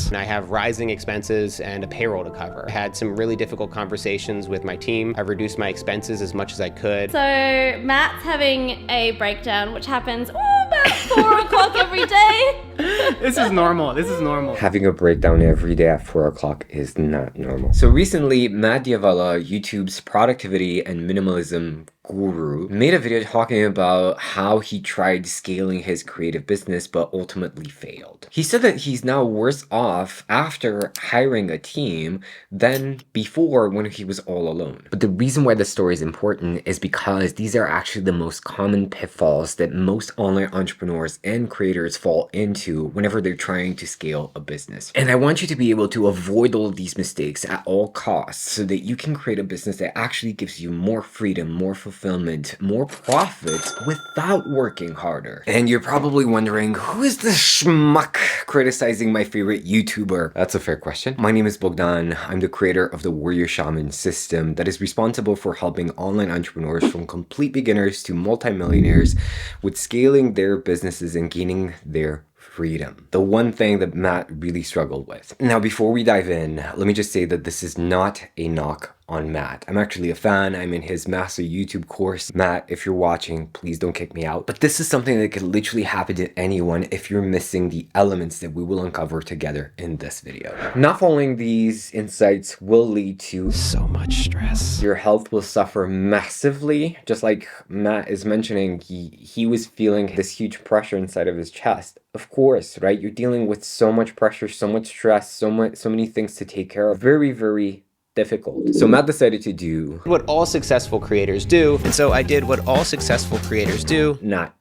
and I have rising expenses and a payroll to cover. I had some really difficult conversations with my team. I've reduced my expenses as much as I could. So Matt's having a breakdown, which happens about 4 o'clock every day. This is normal. This is normal. Having a breakdown every day at 4 o'clock is not normal. So recently, Matt D'Avella, YouTube's productivity and minimalism guru, made a video talking about how he tried scaling his creative business but ultimately failed. He said that he's now worse off after hiring a team than before when he was all alone. But the reason why this story is important is because these are actually the most common pitfalls that most online entrepreneurs and creators fall into whenever they're trying to scale a business. And I want you to be able to avoid all of these mistakes at all costs so that you can create a business that actually gives you more freedom, more fulfillment, more profits without working harder. And you're probably wondering, who is this schmuck criticizing my favorite YouTuber? That's a fair question. My name is Bogdan. I'm the creator of the Warrior Shaman system that is responsible for helping online entrepreneurs from complete beginners to multimillionaires with scaling their businesses and gaining their freedom. The one thing that Matt really struggled with. Now, before we dive in, let me just say that this is not a knock on Matt. I'm actually a fan. I'm in his master YouTube course. Matt, if you're watching, please don't kick me out. But this is something that could literally happen to anyone if you're missing the elements that we will uncover together in this video. Not following these insights will lead to so much stress. Your health will suffer massively. Just like Matt is mentioning, he was feeling this huge pressure inside of his chest. Of course, right? You're dealing with so much pressure, so much stress, so many things to take care of. Very, very difficult. So Matt decided to do what all successful creators do. And so I did what all successful creators do. Not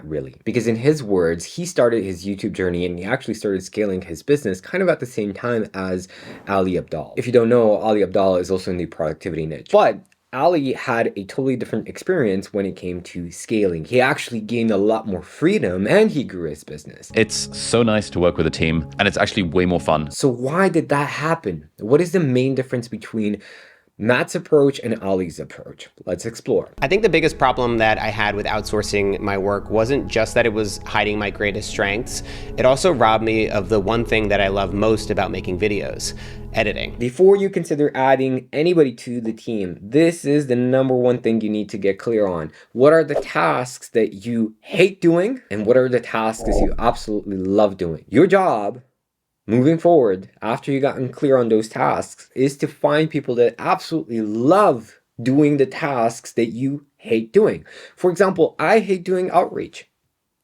really. Because in his words, he started his YouTube journey and he actually started scaling his business kind of at the same time as Ali Abdaal. If you don't know, Ali Abdaal is also in the productivity niche. But Ali had a totally different experience when it came to scaling. He actually gained a lot more freedom and he grew his business. It's so nice to work with a team and it's actually way more fun. So why did that happen? What is the main difference between Matt's approach and Ali's approach? Let's explore. I think the biggest problem that I had with outsourcing my work wasn't just that it was hiding my greatest strengths. It also robbed me of the one thing that I love most about making videos: editing. Before you consider adding anybody to the team, this is the number one thing you need to get clear on. What are the tasks that you hate doing and what are the tasks that you absolutely love doing? Your job moving forward, after you gotten clear on those tasks, is to find people that absolutely love doing the tasks that you hate doing. For example, I hate doing outreach.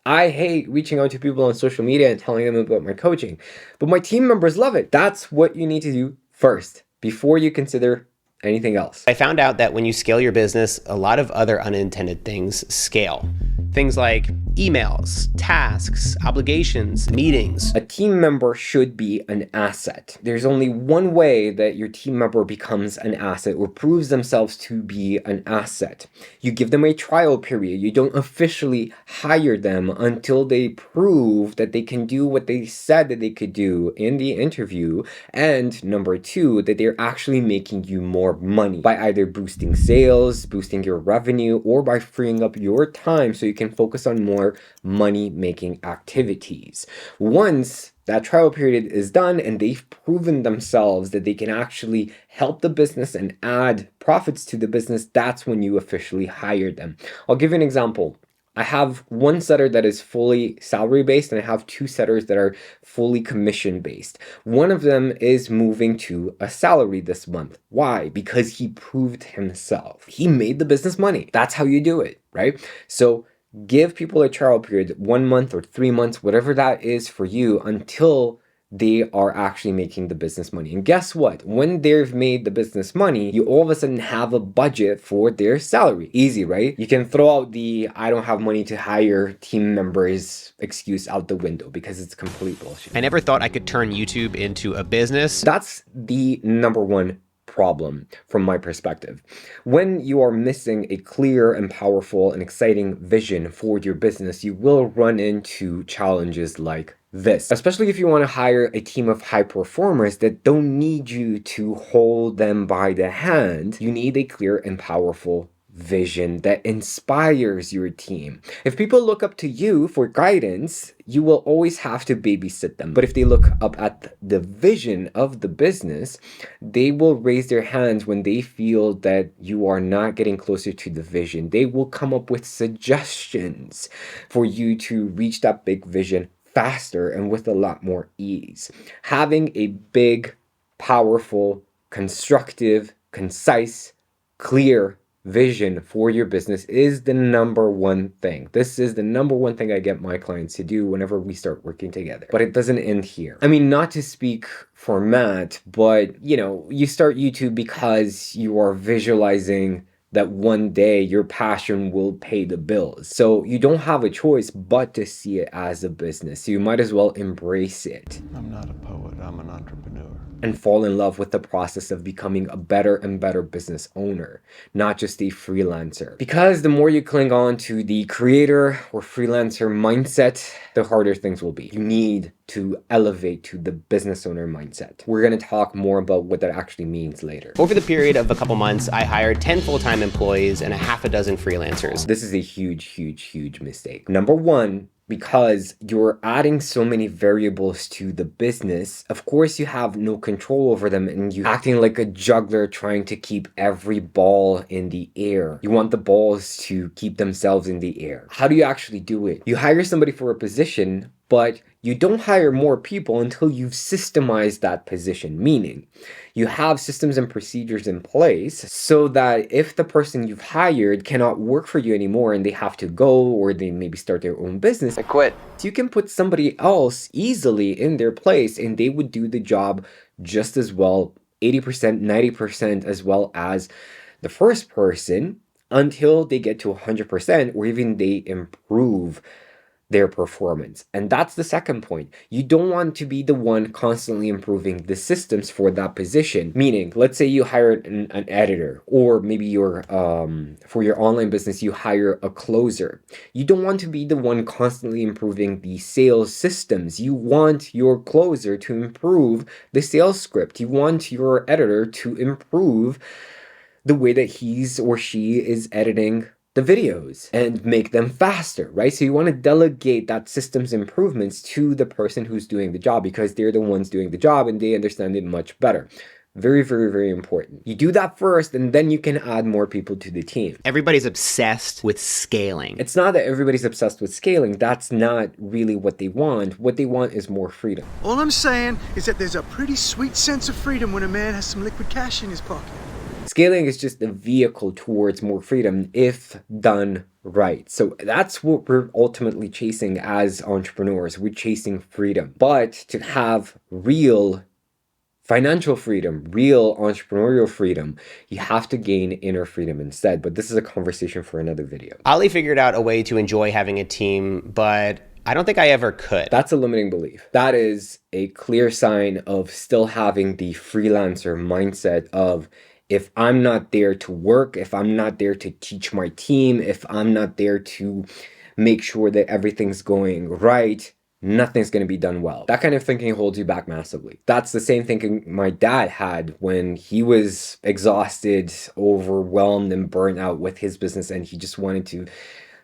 I hate reaching out to people on social media and telling them about my coaching, but my team members love it. That's what you need to do first before you consider anything else. I found out that when you scale your business, a lot of other unintended things scale. Things like emails, tasks, obligations, meetings. A team member should be an asset. There's only one way that your team member becomes an asset or proves themselves to be an asset. You give them a trial period. You don't officially hire them until they prove that they can do what they said that they could do in the interview. And number two, that they're actually making you more money by either boosting sales, boosting your revenue, or by freeing up your time so you can focus on more money-making activities. Once that trial period is done and they've proven themselves that they can actually help the business and add profits to the business, that's when you officially hire them. I'll give you an example. I have one setter that is fully salary based and I have two setters that are fully commission based. One of them is moving to a salary this month. Why? Because he proved himself. He made the business money. That's how you do it, right? So give people a trial period, 1 month or 3 months, whatever that is for you, until they are actually making the business money. And guess what? When they've made the business money, you all of a sudden have a budget for their salary. Easy, right? You can throw out the I don't have money to hire team members excuse out the window because it's complete bullshit. I never thought I could turn YouTube into a business. That's the number one problem from my perspective. When you are missing a clear and powerful and exciting vision for your business, you will run into challenges like this, especially if you want to hire a team of high performers that don't need you to hold them by the hand. You need a clear and powerful vision that inspires your team. If people look up to you for guidance, you will always have to babysit them. But if they look up at the vision of the business, they will raise their hands when they feel that you are not getting closer to the vision. They will come up with suggestions for you to reach that big vision faster and with a lot more ease. Having a big, powerful, constructive, concise, clear vision for your business is the number one thing. This is the number one thing I get my clients to do whenever we start working together. But it doesn't end here. I mean, not to speak for Matt, but you start YouTube because you are visualizing that one day your passion will pay the bills. So you don't have a choice but to see it as a business. So you might as well embrace it. I'm not a poet, I'm an entrepreneur. And fall in love with the process of becoming a better and better business owner, not just a freelancer. Because the more you cling on to the creator or freelancer mindset, the harder things will be. You need to elevate to the business owner mindset. We're going to talk more about what that actually means later. Over the period of a couple months, I hired 10 full-time employees and a half a dozen freelancers. This is a huge mistake. Number one, because you're adding so many variables to the business, of course you have no control over them and you're acting like a juggler trying to keep every ball in the air. You want the balls to keep themselves in the air. How do you actually do it? You hire somebody for a position, but you don't hire more people until you've systemized that position, meaning you have systems and procedures in place so that if the person you've hired cannot work for you anymore and they have to go or they maybe start their own business, I quit. you can put somebody else easily in their place and they would do the job just as well, 80%, 90% as well as the first person until they get to 100% or even they improve their performance. And that's the second point. You don't want to be the one constantly improving the systems for that position. Meaning, let's say you hire an editor, or maybe you're for your online business, you hire a closer. You don't want to be the one constantly improving the sales systems. You want your closer to improve the sales script. You want your editor to improve the way that he's or she is editing the videos and make them faster, right? So you want to delegate that systems improvements to the person who's doing the job because they're the ones doing the job and they understand it much better. Very important. You do that first and then you can add more people to the team. Everybody's obsessed with scaling. It's not that everybody's obsessed with scaling. That's not really what they want. What they want is more freedom. All I'm saying is that there's a pretty sweet sense of freedom when a man has some liquid cash in his pocket. Scaling is just a vehicle towards more freedom if done right. So that's what we're ultimately chasing as entrepreneurs. We're chasing freedom. But to have real financial freedom, real entrepreneurial freedom, you have to gain inner freedom instead. But this is a conversation for another video. Ali figured out a way to enjoy having a team, but I don't think I ever could. That's a limiting belief. That is a clear sign of still having the freelancer mindset of, if I'm not there to work, if I'm not there to teach my team, if I'm not there to make sure that everything's going right, nothing's going to be done well. That kind of thinking holds you back massively. That's the same thinking my dad had when he was exhausted, overwhelmed, and burnt out with his business and he just wanted to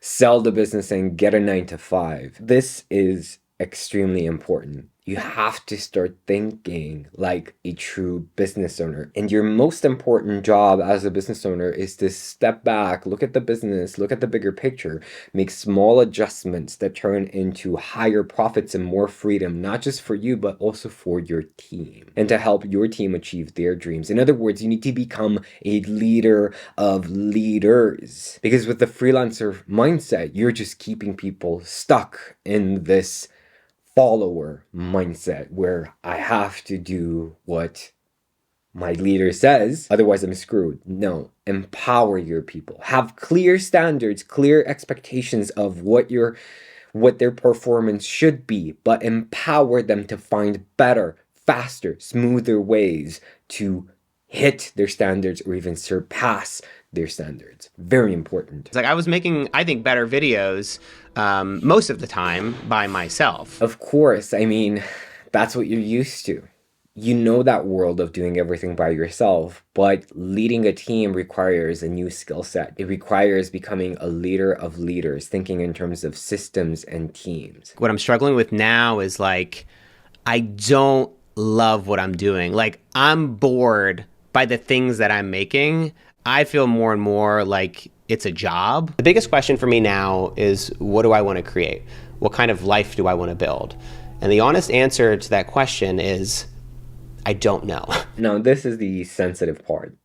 sell the business and get a 9-to-5. This is extremely important. You have to start thinking like a true business owner. And your most important job as a business owner is to step back, look at the business, look at the bigger picture, make small adjustments that turn into higher profits and more freedom, not just for you, but also for your team, and to help your team achieve their dreams. In other words, you need to become a leader of leaders. Because with the freelancer mindset, you're just keeping people stuck in this follower mindset where I have to do what my leader says, otherwise I'm screwed. No, empower your people. Have clear standards, clear expectations of what their performance should be, but empower them to find better, faster, smoother ways to hit their standards or even surpass their standards. Very important. It's like I was making, I think, better videos most of the time by myself. Of course, I mean, that's what you're used to. you know that world of doing everything by yourself, but leading a team requires a new skill set. It requires becoming a leader of leaders, thinking in terms of systems and teams. What I'm struggling with now is like, I don't love what I'm doing. Like, I'm bored by the things that I'm making. I feel more and more like it's a job. The biggest question for me now is, what do I want to create? What kind of life do I want to build? And the honest answer to that question is, I don't know. Now, this is the sensitive part.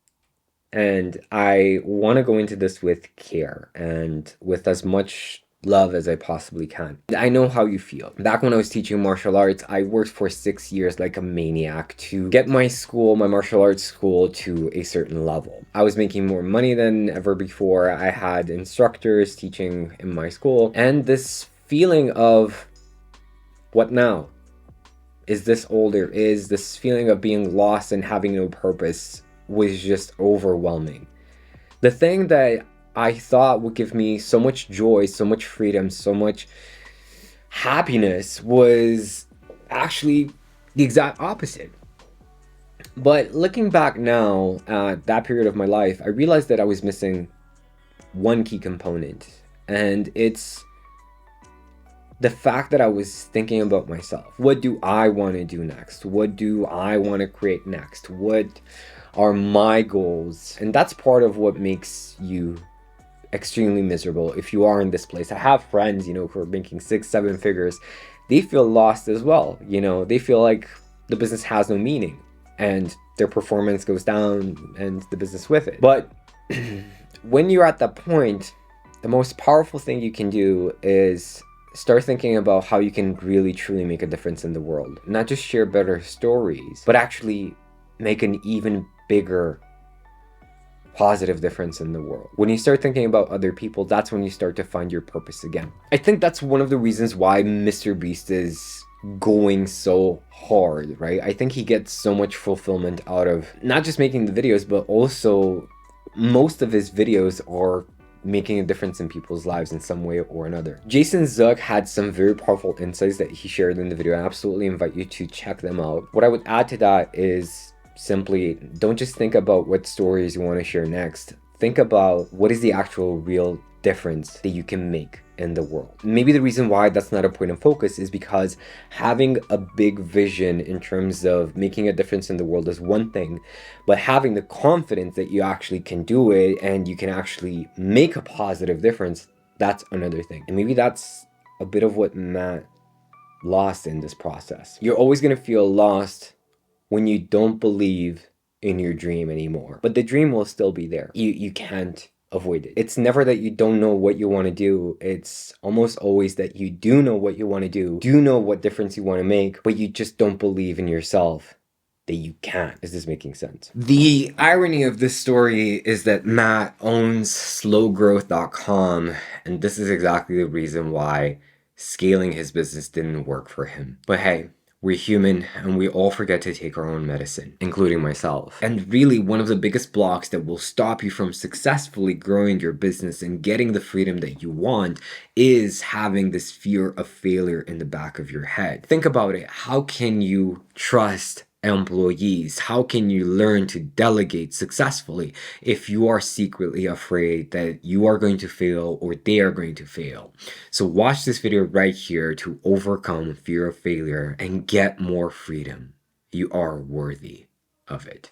And I want to go into this with care and with as much love as I possibly can. I know how you feel. Back when I was teaching martial arts, I worked for 6 years like a maniac to get my martial arts school, to a certain level. I was making more money than ever before. I had instructors teaching in my school. And this feeling of, what now? Is this older? Is this feeling of being lost and having no purpose was just overwhelming. The thing that I thought would give me so much joy, so much freedom, so much happiness was actually the exact opposite. But looking back now at that period of my life, I realized that I was missing one key component, and it's the fact that I was thinking about myself. What do I want to do next? What do I want to create next? What are my goals? And that's part of what makes you extremely miserable if you are in this place. I have friends, who are making 6-7 figures. They feel lost as well. They feel like the business has no meaning and their performance goes down and the business with it. But when you're at that point, the most powerful thing you can do is start thinking about how you can really truly make a difference in the world. Not just share better stories, but actually make an even bigger positive difference in the world. When you start thinking about other people, that's when you start to find your purpose again. I think that's one of the reasons why Mr. Beast is going so hard, right? I think he gets so much fulfillment out of not just making the videos, but also most of his videos are making a difference in people's lives in some way or another. Jason Zook had some very powerful insights that he shared in the video. I absolutely invite you to check them out. What I would add to that is simply, don't just think about what stories you want to share next. Think about what is the actual real difference that you can make in the world. Maybe the reason why that's not a point of focus is because having a big vision in terms of making a difference in the world is one thing, but having the confidence that you actually can do it and you can actually make a positive difference, that's another thing. And maybe that's a bit of what Matt lost in this process. You're always going to feel lost when you don't believe in your dream anymore, but the dream will still be there. You can't avoid it. It's never that you don't know what you want to do. It's almost always that you do know what you want to do know what difference you want to make, but you just don't believe in yourself that you can. Is this making sense? The irony of this story is that Matt owns slowgrowth.com, and this is exactly the reason why scaling his business didn't work for him. But hey, we're human and we all forget to take our own medicine, including myself. And really, one of the biggest blocks that will stop you from successfully growing your business and getting the freedom that you want is having this fear of failure in the back of your head. Think about it. How can you trust employees? How can you learn to delegate successfully if you are secretly afraid that you are going to fail or they are going to fail? So watch this video right here to overcome fear of failure and get more freedom. You are worthy of it.